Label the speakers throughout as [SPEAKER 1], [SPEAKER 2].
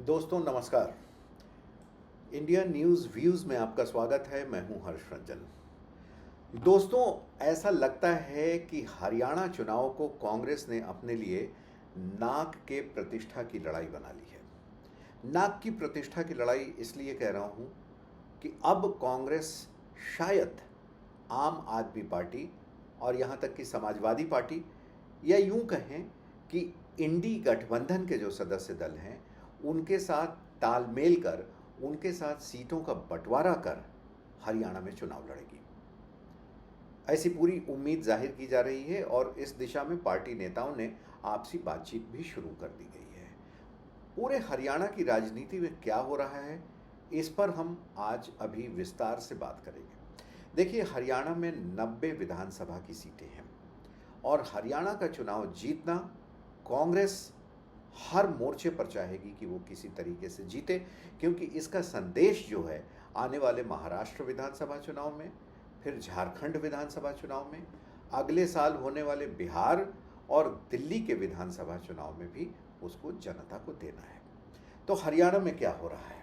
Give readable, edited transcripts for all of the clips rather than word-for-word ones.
[SPEAKER 1] दोस्तों नमस्कार। India news views में आपका स्वागत है। मैं हूं हर्ष रंजन। दोस्तों, ऐसा लगता है कि हरियाणा चुनाव को कांग्रेस ने अपने लिए नाक के प्रतिष्ठा की लड़ाई बना ली है। नाक की प्रतिष्ठा की लड़ाई इसलिए कह रहा हूं कि अब कांग्रेस शायद आम आदमी पार्टी और यहाँ तक कि समाजवादी पार्टी, या यूं कहें कि इंडी गठबंधन के जो सदस्य दल हैं, उनके साथ तालमेल कर, उनके साथ सीटों का बंटवारा कर हरियाणा में चुनाव लड़ेगी। ऐसी पूरी उम्मीद जाहिर की जा रही है और इस दिशा में पार्टी नेताओं ने आपसी बातचीत भी शुरू कर दी गई है। पूरे हरियाणा की राजनीति में क्या हो रहा है, इस पर हम आज अभी विस्तार से बात करेंगे। देखिए, हरियाणा में 90 विधानसभा की सीटें हैं और हरियाणा का चुनाव जीतना कांग्रेस हर मोर्चे पर चाहेगी कि वो किसी तरीके से जीते, क्योंकि इसका संदेश जो है आने वाले महाराष्ट्र विधानसभा चुनाव में, फिर झारखंड विधानसभा चुनाव में, अगले साल होने वाले बिहार और दिल्ली के विधानसभा चुनाव में भी उसको जनता को देना है। तो हरियाणा में क्या हो रहा है?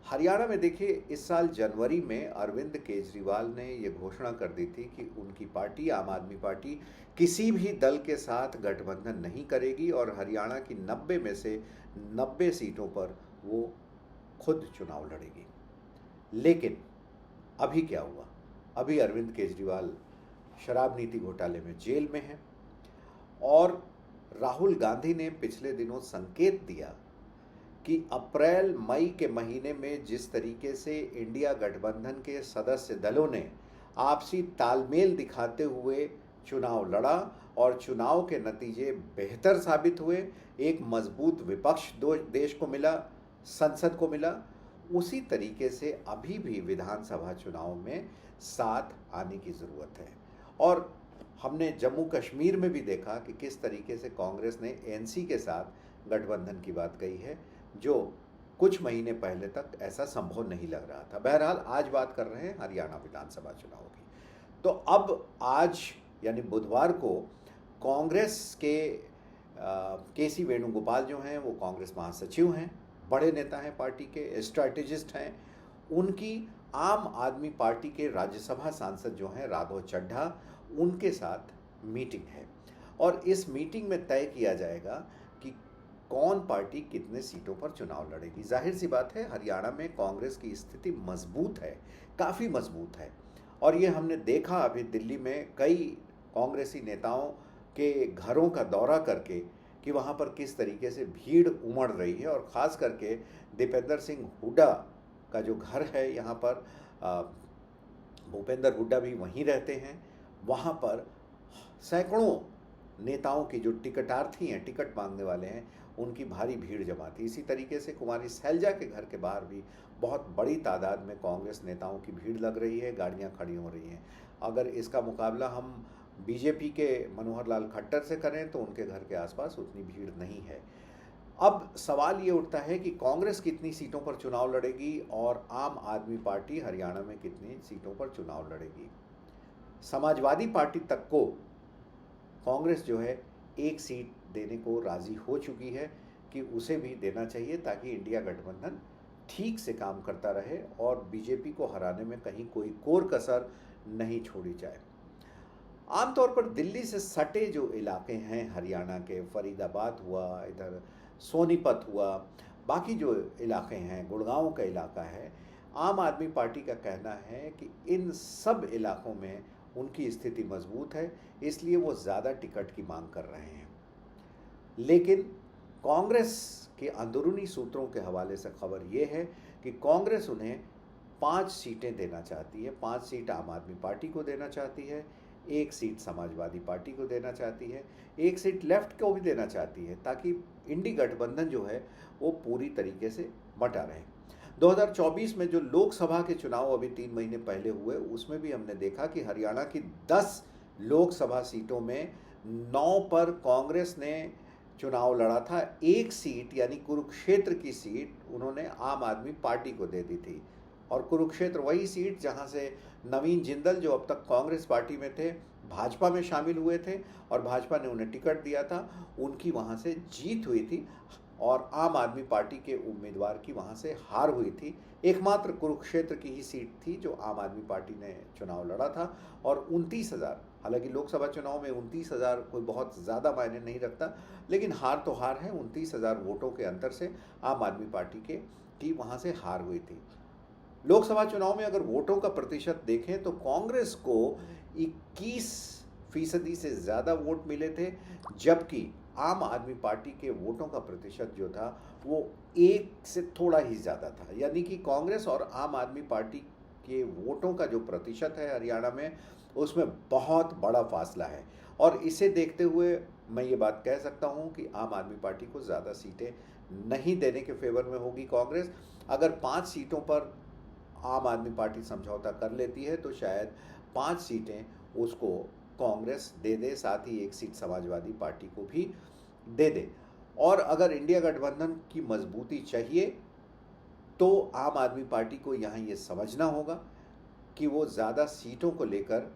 [SPEAKER 1] हरियाणा में देखिए, इस साल जनवरी में अरविंद केजरीवाल ने ये घोषणा कर दी थी कि उनकी पार्टी आम आदमी पार्टी किसी भी दल के साथ गठबंधन नहीं करेगी और हरियाणा की 90 में से 90 सीटों पर वो खुद चुनाव लड़ेगी। लेकिन अभी क्या हुआ? अभी अरविंद केजरीवाल शराब नीति घोटाले में जेल में हैं और राहुल गांधी ने पिछले दिनों संकेत दिया कि अप्रैल मई के महीने में जिस तरीके से इंडिया गठबंधन के सदस्य दलों ने आपसी तालमेल दिखाते हुए चुनाव लड़ा और चुनाव के नतीजे बेहतर साबित हुए, एक मजबूत विपक्ष देश को मिला, संसद को मिला, उसी तरीके से अभी भी विधानसभा चुनाव में साथ आने की ज़रूरत है। और हमने जम्मू कश्मीर में भी देखा कि किस तरीके से कांग्रेस ने एनसी के साथ गठबंधन की बात कही है, जो कुछ महीने पहले तक ऐसा संभव नहीं लग रहा था। बहरहाल आज बात कर रहे हैं हरियाणा विधानसभा चुनाव की। तो अब आज यानी बुधवार को कांग्रेस के केसी वेणुगोपाल जो हैं, वो कांग्रेस महासचिव हैं, बड़े नेता हैं, पार्टी के स्ट्रैटेजिस्ट हैं। उनकी आम आदमी पार्टी के राज्यसभा सांसद जो हैं राघव चड्ढा, उनके साथ मीटिंग है और इस मीटिंग में तय किया जाएगा कि कौन पार्टी कितने सीटों पर चुनाव लड़ेगी। जाहिर सी बात है, हरियाणा में कांग्रेस की स्थिति मजबूत है, काफ़ी मजबूत है और ये हमने देखा अभी दिल्ली में कई कांग्रेसी नेताओं के घरों का दौरा करके कि वहाँ पर किस तरीके से भीड़ उमड़ रही है। और ख़ास करके दीपेंद्र सिंह हुड्डा का जो घर है यहाँ पर, भूपेंद्र हुड्डा भी वहीं रहते हैं, वहाँ पर सैकड़ों नेताओं की जो टिकटार्थी हैं, टिकट मांगने वाले हैं, उनकी भारी भीड़ जमा थी। इसी तरीके से कुमारी सैलजा के घर के बाहर भी बहुत बड़ी तादाद में कांग्रेस नेताओं की भीड़ लग रही है, गाड़ियां खड़ी हो रही हैं। अगर इसका मुकाबला हम बीजेपी के मनोहर लाल खट्टर से करें तो उनके घर के आसपास उतनी भीड़ नहीं है। अब सवाल ये उठता है कि कांग्रेस कितनी सीटों पर चुनाव लड़ेगी और आम आदमी पार्टी हरियाणा में कितनी सीटों पर चुनाव लड़ेगी। समाजवादी पार्टी तक को कांग्रेस जो है एक सीट देने को राज़ी हो चुकी है कि उसे भी देना चाहिए, ताकि इंडिया गठबंधन ठीक से काम करता रहे और बीजेपी को हराने में कहीं कोई कोर कसर नहीं छोड़ी जाए। आमतौर पर दिल्ली से सटे जो इलाके हैं हरियाणा के, फरीदाबाद हुआ, इधर सोनीपत हुआ, बाकी जो इलाके हैं, गुड़गांव का इलाका है, आम आदमी पार्टी का कहना है कि इन सब इलाकों में उनकी स्थिति मजबूत है, इसलिए वो ज़्यादा टिकट की मांग कर रहे हैं। लेकिन कांग्रेस के अंदरूनी सूत्रों के हवाले से खबर ये है कि कांग्रेस उन्हें 5 सीटें देना चाहती है। 5 सीट आम आदमी पार्टी को देना चाहती है, 1 सीट समाजवादी पार्टी को देना चाहती है, 1 सीट लेफ्ट को भी देना चाहती है, ताकि इंडी गठबंधन जो है वो पूरी तरीके से बटा रहे। 2024 में जो लोकसभा के चुनाव अभी 3 महीने पहले हुए, उसमें भी हमने देखा कि हरियाणा की 10 लोकसभा सीटों में 9 पर कांग्रेस ने चुनाव लड़ा था। 1 सीट यानी कुरुक्षेत्र की सीट उन्होंने आम आदमी पार्टी को दे दी थी और कुरुक्षेत्र वही सीट जहां से नवीन जिंदल, जो अब तक कांग्रेस पार्टी में थे, भाजपा में शामिल हुए थे और भाजपा ने उन्हें टिकट दिया था, उनकी वहां से जीत हुई थी। और आम आदमी पार्टी के उम्मीदवार की वहाँ से हार हुई थी। एकमात्र कुरुक्षेत्र की ही सीट थी जो आम आदमी पार्टी ने चुनाव लड़ा था, और 29,000, हालांकि लोकसभा चुनाव में 29,000 कोई बहुत ज़्यादा मायने नहीं रखता, लेकिन हार तो हार है। 29,000 वोटों के अंतर से आम आदमी पार्टी की वहाँ से हार हुई थी। लोकसभा चुनाव में अगर वोटों का प्रतिशत देखें तो कांग्रेस को 21% से ज़्यादा वोट मिले थे, जबकि आम आदमी पार्टी के वोटों का प्रतिशत जो था वो 1 से थोड़ा ही ज़्यादा था। यानी कि कांग्रेस और आम आदमी पार्टी के वोटों का जो प्रतिशत है हरियाणा में, उसमें बहुत बड़ा फासला है। और इसे देखते हुए मैं ये बात कह सकता हूँ कि आम आदमी पार्टी को ज़्यादा सीटें नहीं देने के फेवर में होगी कांग्रेस। अगर 5 सीटों पर आम आदमी पार्टी समझौता कर लेती है तो शायद 5 सीटें उसको कांग्रेस दे दे, साथ ही 1 सीट समाजवादी पार्टी को भी दे दे। और अगर इंडिया गठबंधन की मजबूती चाहिए तो आम आदमी पार्टी को यहाँ ये समझना होगा कि वो ज़्यादा सीटों को लेकर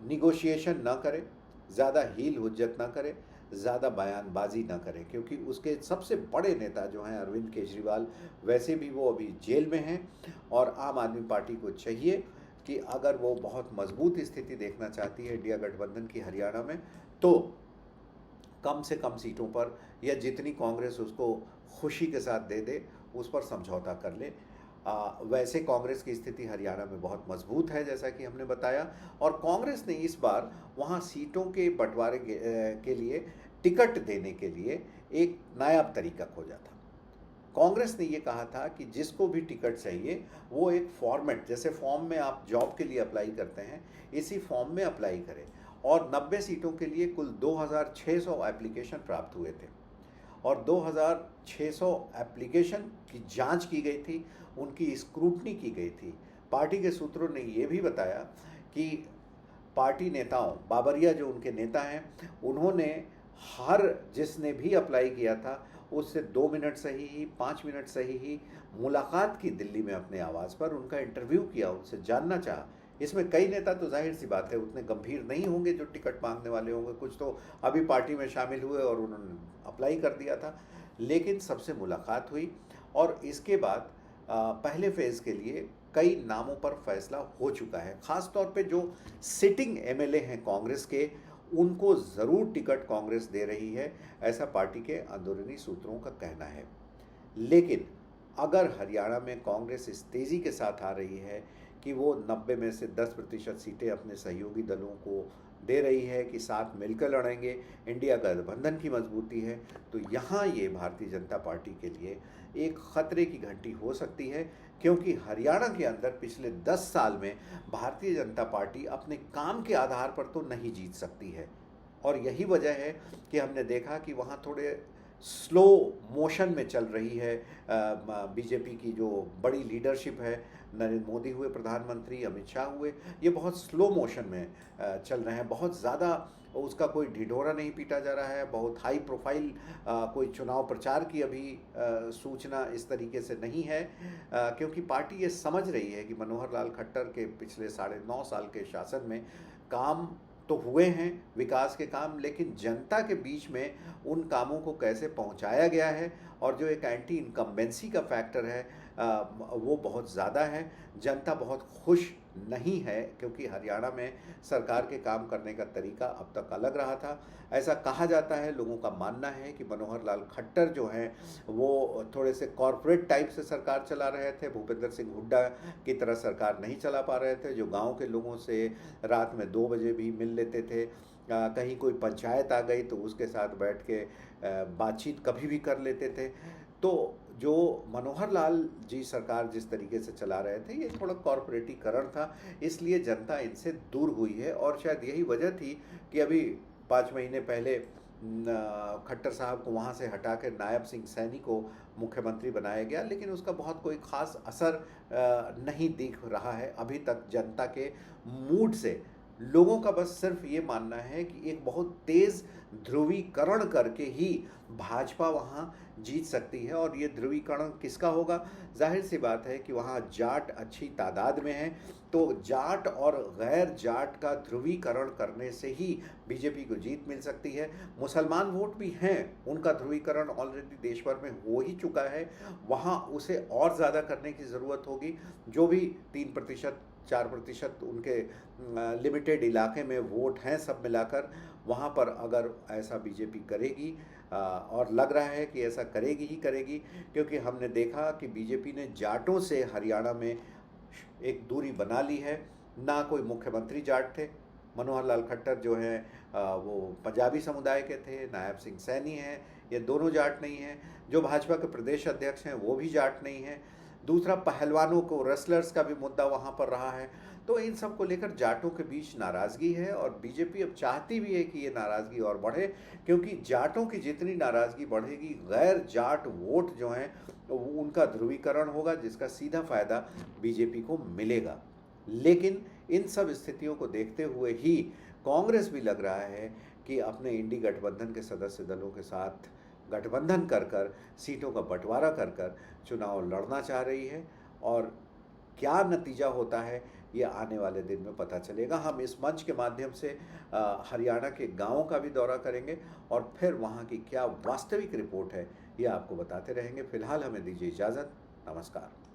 [SPEAKER 1] निगोशिएशन ना करे, ज़्यादा हील हुज्जत ना करे, ज़्यादा बयानबाजी ना करे, क्योंकि उसके सबसे बड़े नेता जो हैं अरविंद केजरीवाल, वैसे भी वो अभी जेल में हैं। और आम आदमी पार्टी को चाहिए कि अगर वो बहुत मजबूत स्थिति देखना चाहती है इंडिया गठबंधन की हरियाणा में, तो कम से कम सीटों पर, या जितनी कांग्रेस उसको खुशी के साथ दे दे, उस पर समझौता कर ले। वैसे कांग्रेस की स्थिति हरियाणा में बहुत मजबूत है, जैसा कि हमने बताया, और कांग्रेस ने इस बार वहाँ सीटों के बंटवारे के लिए टिकट देने के लिए एक नायाब तरीका खोजा था। कांग्रेस ने ये कहा था कि जिसको भी टिकट चाहिए वो एक फॉर्मेट, जैसे फॉर्म में आप जॉब के लिए अप्लाई करते हैं, इसी फॉर्म में अप्लाई करें। और 90 सीटों के लिए कुल 2,600 एप्लीकेशन प्राप्त हुए थे, और 2,600 एप्लीकेशन की जांच की गई थी, उनकी स्क्रूटनी की गई थी। पार्टी के सूत्रों ने ये भी बताया कि पार्टी नेताओं, बाबरिया जो उनके नेता हैं, उन्होंने हर जिसने भी अप्लाई किया था उससे 2 मिनट सही ही, 5 मिनट सही ही मुलाकात की दिल्ली में अपने आवाज़ पर, उनका इंटरव्यू किया, उनसे जानना चाहा। इसमें कई नेता तो जाहिर सी बात है उतने गंभीर नहीं होंगे जो टिकट मांगने वाले होंगे, कुछ तो अभी पार्टी में शामिल हुए और उन्होंने अप्लाई कर दिया था, लेकिन सबसे मुलाकात हुई। और इसके बाद पहले फेज़ के लिए कई नामों पर फैसला हो चुका है। ख़ास तौर पे जो सिटिंग एमएलए हैं कांग्रेस के, उनको ज़रूर टिकट कांग्रेस दे रही है, ऐसा पार्टी के अंदरूनी सूत्रों का कहना है। लेकिन अगर हरियाणा में कांग्रेस इस तेज़ी के साथ आ रही है कि वो 90 में से 10% सीटें अपने सहयोगी दलों को दे रही है कि साथ मिलकर लड़ेंगे, इंडिया गठबंधन की मजबूती है, तो यहाँ ये भारतीय जनता पार्टी के लिए एक ख़तरे की घंटी हो सकती है। क्योंकि हरियाणा के अंदर पिछले 10 साल में भारतीय जनता पार्टी अपने काम के आधार पर तो नहीं जीत सकती है, और यही वजह है कि हमने देखा कि वहाँ थोड़े स्लो मोशन में चल रही है बीजेपी की जो बड़ी लीडरशिप है। नरेंद्र मोदी हुए प्रधानमंत्री, अमित शाह हुए, ये बहुत स्लो मोशन में चल रहे हैं, बहुत ज़्यादा उसका कोई ढिढोरा नहीं पीटा जा रहा है, बहुत हाई प्रोफाइल कोई चुनाव प्रचार की अभी सूचना इस तरीके से नहीं है, क्योंकि पार्टी ये समझ रही है कि मनोहर लाल खट्टर के पिछले 9.5 साल के शासन में काम तो हुए हैं, विकास के काम, लेकिन जनता के बीच में उन कामों को कैसे पहुंचाया गया है, और जो एक एंटी इनकम्बेंसी का फैक्टर है वो बहुत ज़्यादा है। जनता बहुत खुश नहीं है, क्योंकि हरियाणा में सरकार के काम करने का तरीका अब तक अलग रहा था। ऐसा कहा जाता है, लोगों का मानना है कि मनोहर लाल खट्टर जो हैं वो थोड़े से कॉरपोरेट टाइप से सरकार चला रहे थे, भूपेंद्र सिंह हुड्डा की तरह सरकार नहीं चला पा रहे थे, जो गांव के लोगों से रात में 2 बजे भी मिल लेते थे। कहीं कोई पंचायत आ गई तो उसके साथ बैठ के बातचीत कभी भी कर लेते थे। तो जो मनोहर लाल जी सरकार जिस तरीके से चला रहे थे, ये थोड़ा कॉरपोरेटीकरण था, इसलिए जनता इनसे दूर हुई है। और शायद यही वजह थी कि अभी 5 महीने पहले खट्टर साहब को वहाँ से हटा कर नायब सिंह सैनी को मुख्यमंत्री बनाया गया, लेकिन उसका बहुत कोई ख़ास असर नहीं दिख रहा है अभी तक जनता के मूड से। लोगों का बस सिर्फ ये मानना है कि एक बहुत तेज़ ध्रुवीकरण करके ही भाजपा वहाँ जीत सकती है। और ये ध्रुवीकरण किसका होगा? जाहिर सी बात है कि वहाँ जाट अच्छी तादाद में हैं, तो जाट और गैर जाट का ध्रुवीकरण करने से ही बीजेपी को जीत मिल सकती है। मुसलमान वोट भी हैं, उनका ध्रुवीकरण ऑलरेडी देश भर में हो ही चुका है, वहाँ उसे और ज़्यादा करने की ज़रूरत होगी। जो भी 3% 4% उनके लिमिटेड इलाके में वोट हैं सब मिलाकर, वहाँ पर अगर ऐसा बीजेपी करेगी, और लग रहा है कि ऐसा करेगी ही करेगी, क्योंकि हमने देखा कि बीजेपी ने जाटों से हरियाणा में एक दूरी बना ली है। ना कोई मुख्यमंत्री जाट थे, मनोहर लाल खट्टर जो हैं वो पंजाबी समुदाय के थे, नायब सिंह सैनी हैं, ये दोनों जाट नहीं हैं। जो भाजपा के प्रदेश अध्यक्ष हैं वो भी जाट नहीं हैं। दूसरा, पहलवानों को, रेसलर्स का भी मुद्दा वहाँ पर रहा है। तो इन सब को लेकर जाटों के बीच नाराज़गी है, और बीजेपी अब चाहती भी है कि ये नाराज़गी और बढ़े, क्योंकि जाटों की जितनी नाराज़गी बढ़ेगी, गैर जाट वोट जो हैं उनका ध्रुवीकरण होगा, जिसका सीधा फ़ायदा बीजेपी को मिलेगा। लेकिन इन सब स्थितियों को देखते हुए ही कांग्रेस भी लग रहा है कि अपने इंडी गठबंधन के सदस्य दलों के साथ गठबंधन कर कर सीटों का बंटवारा कर कर चुनाव लड़ना चाह रही है। और क्या नतीजा होता है ये आने वाले दिन में पता चलेगा। हम इस मंच के माध्यम से हरियाणा के गांवों का भी दौरा करेंगे, और फिर वहाँ की क्या वास्तविक रिपोर्ट है ये आपको बताते रहेंगे। फिलहाल हमें दीजिए इजाज़त। नमस्कार।